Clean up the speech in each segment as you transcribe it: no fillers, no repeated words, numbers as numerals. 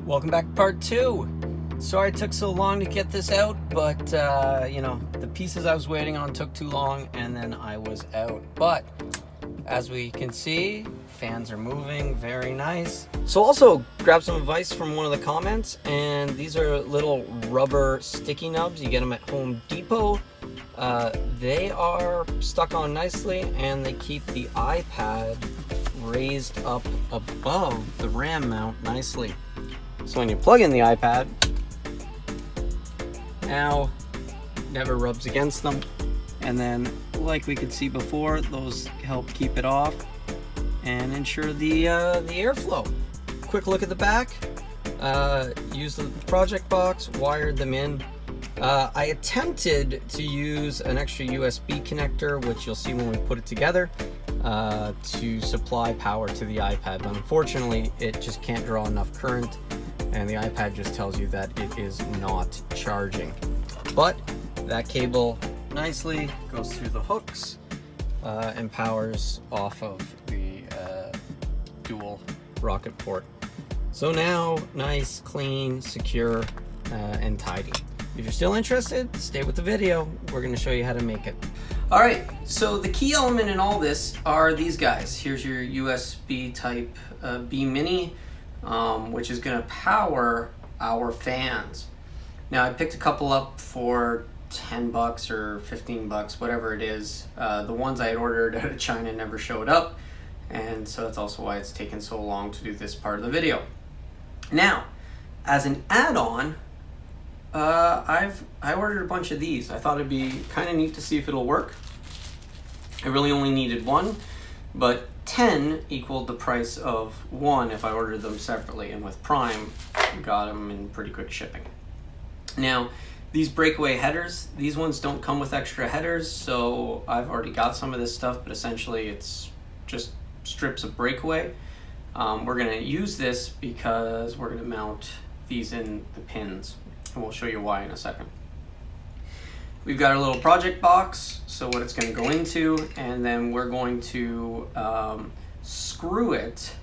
Welcome back to part 2. Sorry it took so long to get this out, but you know, the pieces I was waiting on took too long and then I was out. But as we can see, fans are moving, very nice. So also grab some advice from one of the comments, and these are little rubber sticky nubs. You get them at Home Depot. They are stuck on nicely and they keep the iPad raised up above the RAM mount nicely. So when you plug in the iPad, now never rubs against them. And then, like we could see before, those help keep it off and ensure the airflow. Quick look at the back. Use the project box, wired them in. I attempted to use an extra USB connector, which you'll see when we put it together, to supply power to the iPad, but unfortunately it just can't draw enough current, and the iPad just tells you that it is not charging. But that cable nicely goes through the hooks and powers off of the dual rocket port. So now, nice, clean, secure, and tidy. If you're still interested, stay with the video. We're going to show you how to make it. All right, so the key element in all this are these guys. Here's your USB type B mini, which is going to power our fans. Now I picked a couple up for 10 bucks or 15 bucks, whatever it is. The ones I had ordered out of China never showed up, and so that's also why it's taken so long to do this part of the video. Now, as an add-on, I ordered a bunch of these. I thought it'd be kind of neat to see if it'll work. I really only needed one, but 10 equaled the price of one if I ordered them separately, and with Prime, got them in pretty quick shipping. Now, these breakaway headers, these ones don't come with extra headers, so I've already got some of this stuff, but essentially it's just strips of breakaway. We're gonna use this because we're gonna mount these in the pins, and we'll show you why in a second. We've got our little project box, so what it's going to go into, and then we're going to screw it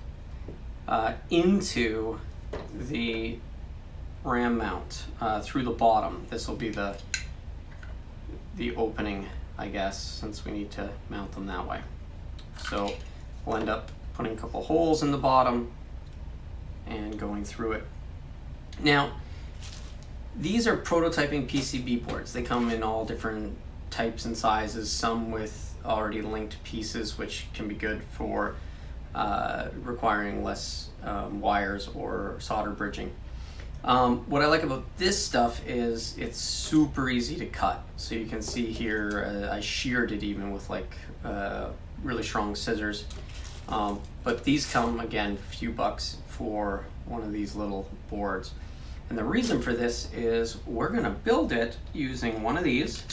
into the RAM mount through the bottom. This will be the opening, I guess, since we need to mount them that way. So we'll end up putting a couple holes in the bottom and going through it. Now, these are prototyping PCB boards. They come in all different types and sizes, some with already linked pieces, which can be good for requiring less wires or solder bridging. What I like about this stuff is it's super easy to cut. So you can see here, I sheared it even with like really strong scissors. But these come, again, a few bucks for one of these little boards. And the reason for this is we're going to build it using one of these,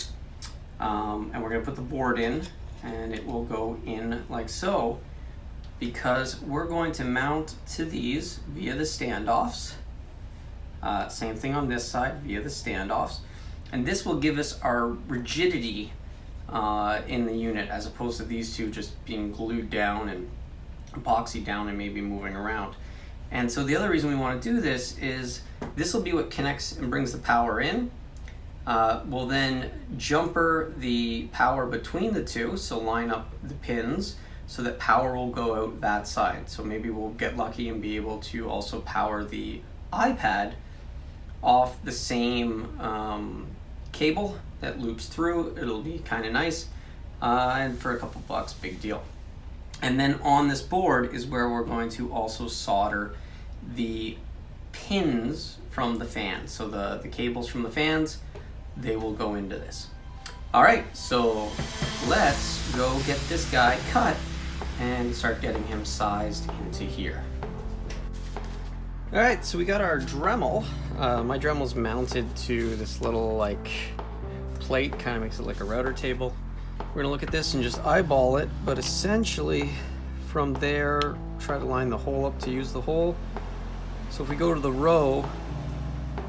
and we're going to put the board in, and it will go in like so, because we're going to mount to these via the standoffs. Same thing on this side, via the standoffs. And this will give us our rigidity in the unit, as opposed to these two just being glued down and epoxy down and maybe moving around. And so the other reason we want to do this is this will be what connects and brings the power in. We'll then jumper the power between the two, so line up the pins so that power will go out that side. So maybe we'll get lucky and be able to also power the iPad off the same cable that loops through. It'll be kind of nice, and for a couple bucks, big deal. And then on this board is where we're going to also solder the pins from the fans. So the cables from the fans, they will go into this. All right, so let's go get this guy cut and start getting him sized into here. All right, so we got our Dremel. My Dremel's mounted to this little like plate, kind of makes it like a router table. We're gonna look at this and just eyeball it, but essentially from there, try to line the hole up to use the hole. So if we go to the row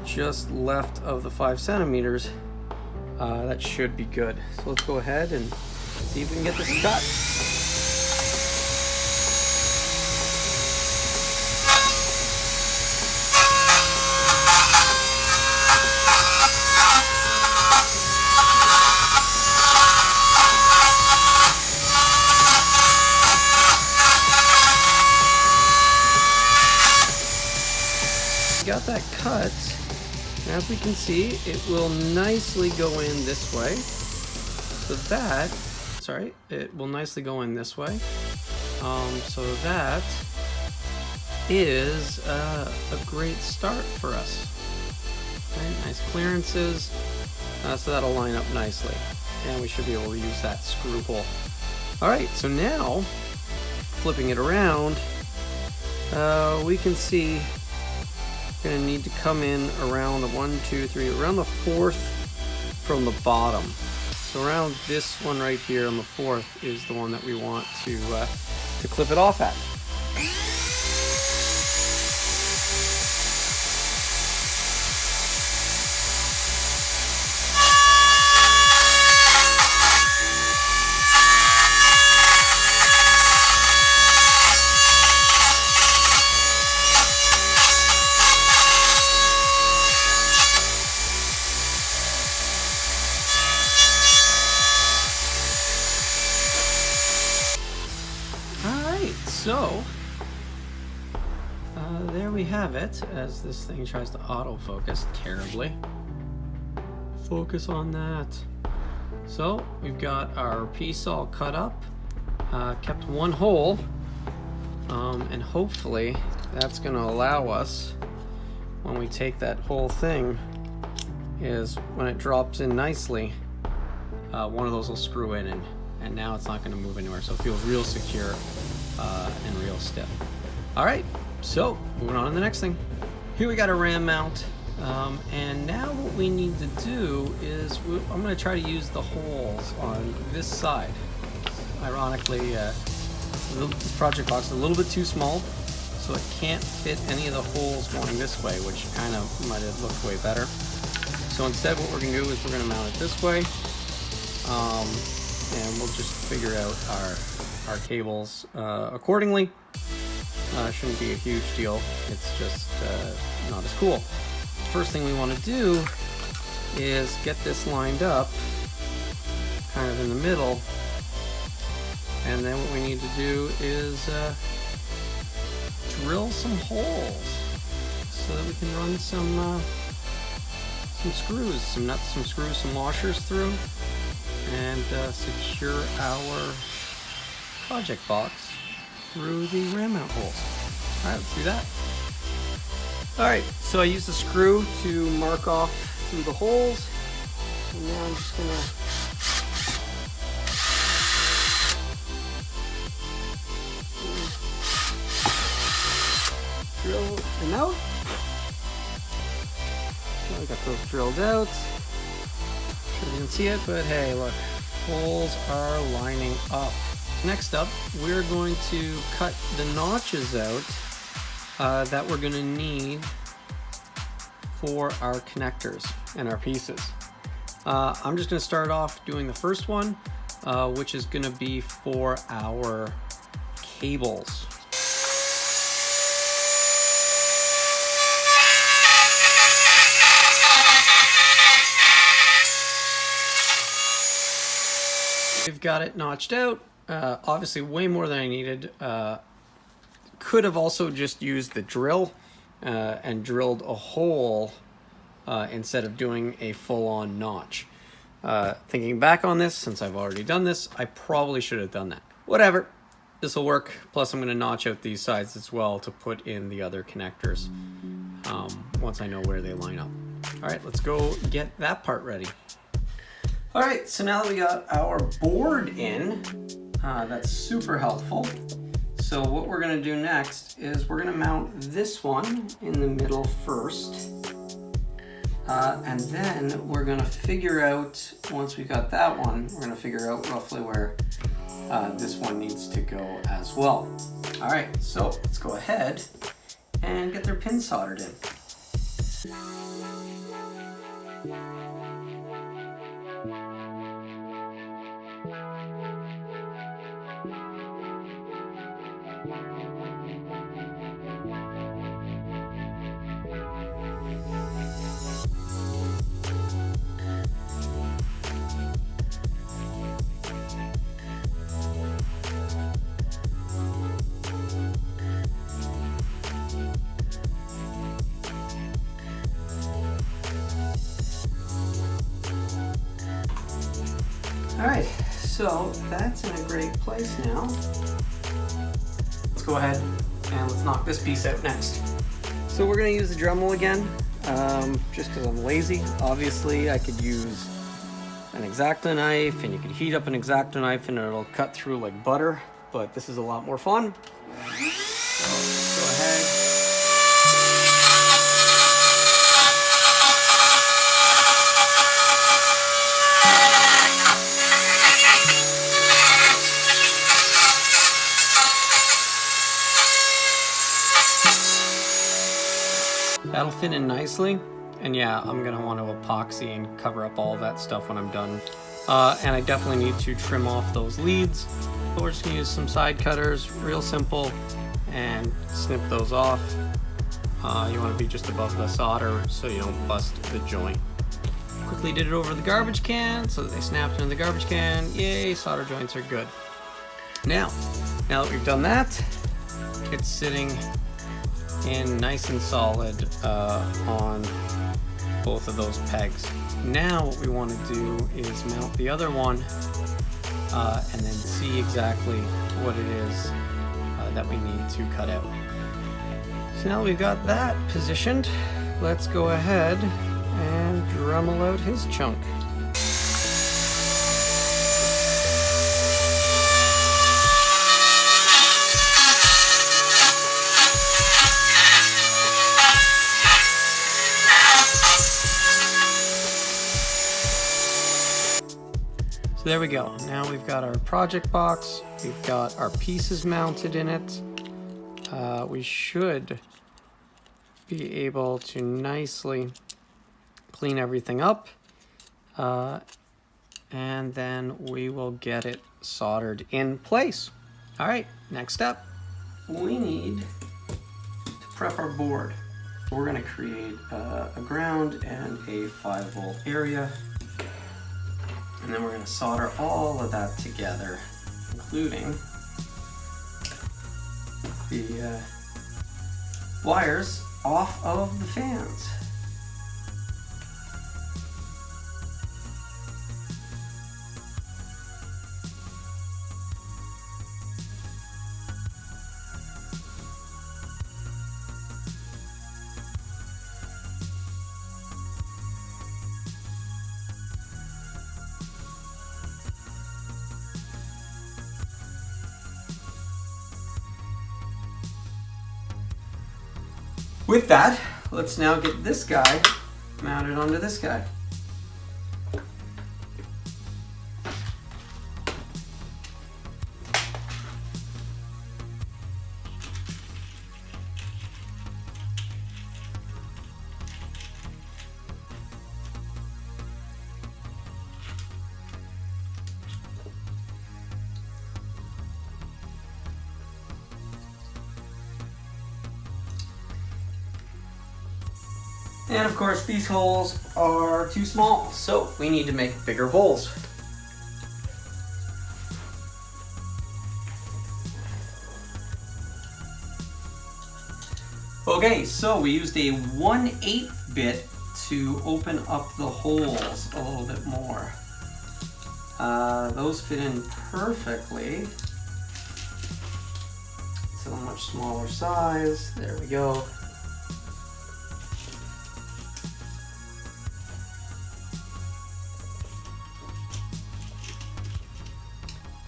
just left of the 5 centimeters, that should be good. So let's go ahead and see if we can get this cut. got that cut, as we can see, it will nicely go in this way. So that, sorry, it will nicely go in this way. So that is a great start for us. Okay, nice clearances, so that'll line up nicely. And we should be able to use that screw hole. All right, so now, flipping it around, we can see we're gonna need to come in around the 1, 2, 3, around the 4th from the bottom. So around this one right here on the 4th is the one that we want to clip it off at. So, there we have it, as this thing tries to autofocus terribly. Focus on that. So, we've got our piece all cut up, kept one hole, and hopefully that's going to allow us, when we take that whole thing, is when it drops in nicely, one of those will screw in, and now it's not going to move anywhere, so it feels real secure. And real stiff. All right, so moving on to the next thing. Here we got a ram mount, and now what we need to do is I'm going to try to use the holes on this side. Ironically, this project box is a little bit too small, so it can't fit any of the holes going this way, which kind of might have looked way better. So instead, what we're going to do is we're going to mount it this way, and we'll just figure out our cables accordingly. Shouldn't be a huge deal. It's just not as cool. First thing we want to do is get this lined up kind of in the middle, and then what we need to do is drill some holes so that we can run some screws, some nuts, some screws, some washers through, and secure our project box through the ram mount holes. All right, let's do that. All right, so I used the screw to mark off through the holes, and now I'm just gonna drill them out. So I got those drilled out. Sure you can see it, but hey, look, holes are lining up. Next up, we're going to cut the notches out that we're going to need for our connectors and our pieces. I'm just going to start off doing the first one, which is going to be for our cables. We've got it notched out. Obviously way more than I needed. Could have also just used the drill and drilled a hole instead of doing a full-on notch. Thinking back on this, since I've already done this, I probably should have done that. Whatever, this will work. Plus I'm going to notch out these sides as well to put in the other connectors once I know where they line up. All right, let's go get that part ready. All right, so now that we got our board in, that's super helpful. So what we're gonna do next is we're gonna mount this one in the middle first. And then we're gonna figure out, once we got that one, we're gonna figure out roughly where this one needs to go as well. All right, so let's go ahead and get their pins soldered in. All right, so that's in a great place now. Let's go ahead and let's knock this piece out next. So we're gonna use the Dremel again, just because I'm lazy. Obviously, I could use an X-Acto knife, and you could heat up an X-Acto knife and it'll cut through like butter, but this is a lot more fun. So let's go ahead. That'll fit in nicely, and yeah, I'm gonna want to epoxy and cover up all that stuff when I'm done. And I definitely need to trim off those leads. But we're just gonna use some side cutters, real simple, and snip those off. You want to be just above the solder so you don't bust the joint. Quickly did it over the garbage can so that they snapped in the garbage can. Yay, solder joints are good. Now that we've done that, it's sitting in nice and solid on both of those pegs. Now what we want to do is mount the other one and then see exactly what it is that we need to cut out. So now we've got that positioned, let's go ahead and Dremel out his chunk. So there we go. Now we've got our project box, we've got our pieces mounted in it. We should be able to nicely clean everything up, and then we will get it soldered in place. All right, next up, we need to prep our board. We're gonna create a ground and a 5-volt area. And then we're going to solder all of that together, including the wires off of the fans. With that, let's now get this guy mounted onto this guy. And of course, these holes are too small, so we need to make bigger holes. Okay, so we used a 1/8 bit to open up the holes a little bit more. Those fit in perfectly. It's a much smaller size. There we go.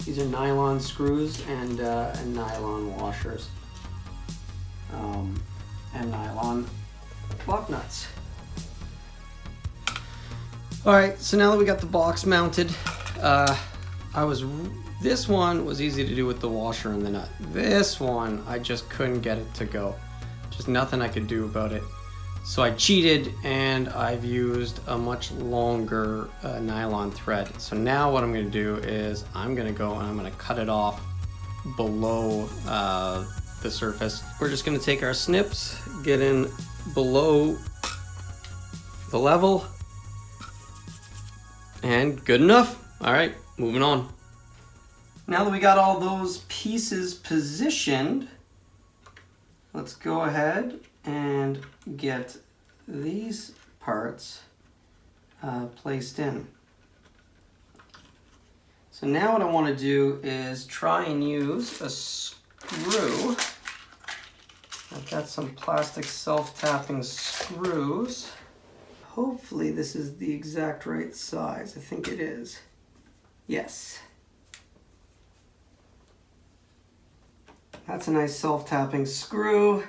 These are nylon screws and nylon washers, and nylon lock nuts. All right, so now that we got the box mounted, this one was easy to do with the washer and the nut. This one, I just couldn't get it to go. Just nothing I could do about it. So I cheated and I've used a much longer nylon thread. So now what I'm gonna do is I'm gonna go and I'm gonna cut it off below the surface. We're just gonna take our snips, get in below the level, and good enough. All right, moving on. Now that we got all those pieces positioned, let's go ahead and get these parts placed in. So now what I want to do is try and use a screw. I've got some plastic self-tapping screws. Hopefully this is the exact right size. I think it is. Yes. That's a nice self-tapping screw.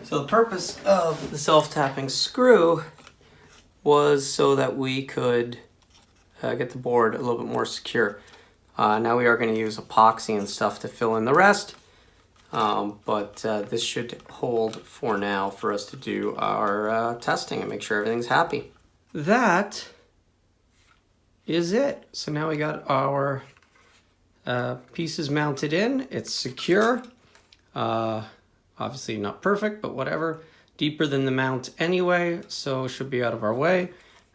So the purpose of the self-tapping screw was so that we could get the board a little bit more secure. Now we are going to use epoxy and stuff to fill in the rest, but this should hold for now for us to do our testing and make sure everything's happy. That is it. So now we got our pieces mounted in. It's secure. Obviously not perfect, but whatever. Deeper than the mount anyway, so it should be out of our way.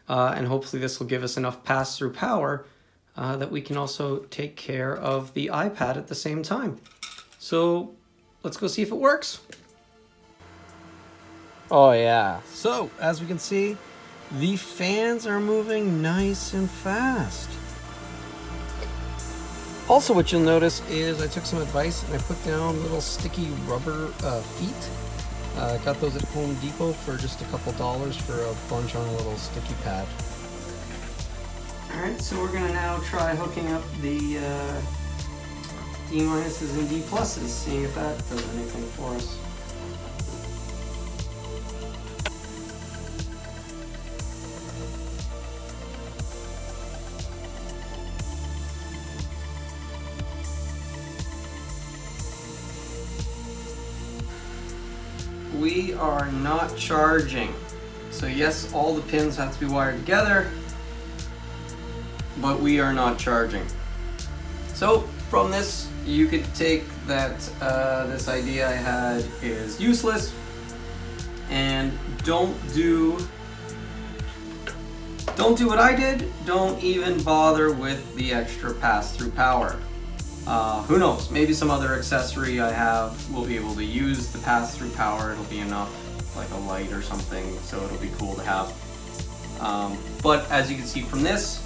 And hopefully this will give us enough pass-through power that we can also take care of the iPad at the same time. So let's go see if it works. Oh yeah, so as we can see, the fans are moving nice and fast. Also what you'll notice is I took some advice and I put down little sticky rubber feet. Got those at Home Depot for just a couple dollars for a bunch on a little sticky pad. Alright, so we're going to now try hooking up the D- and D+, seeing if that does anything for us. We are not charging. So yes, all the pins have to be wired together, but we are not charging. So from this, you could take that this idea I had is useless, and don't do what I did. Don't even bother with the extra pass-through power. Who knows, maybe some other accessory I have will be able to use the pass-through power. It'll be enough, like a light or something, so it'll be cool to have. But as you can see from this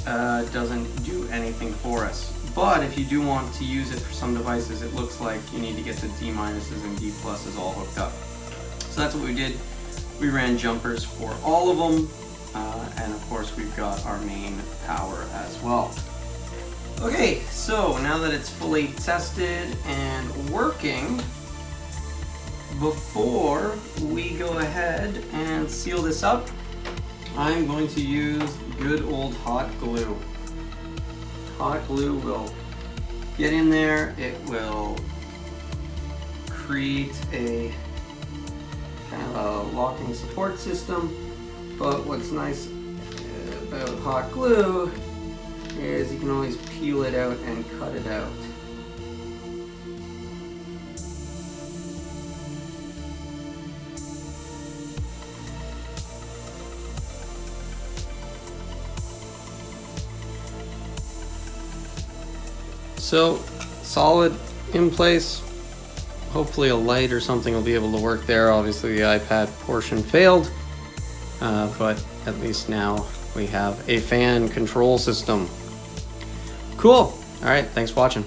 doesn't do anything for us. But if you do want to use it for some devices, it looks like you need to get the D- and D+ all hooked up. So that's what we did. We ran jumpers for all of them, and of course we've got our main power as well. Okay, so now that it's fully tested and working, before we go ahead and seal this up, I'm going to use good old hot glue. Hot glue will get in there, it will create a kind of a locking support system, but what's nice about hot glue is you can always peel it out and cut it out. So solid in place. Hopefully a light or something will be able to work there. Obviously the iPad portion failed, but at least now we have a fan control system. Cool. All right, thanks for watching.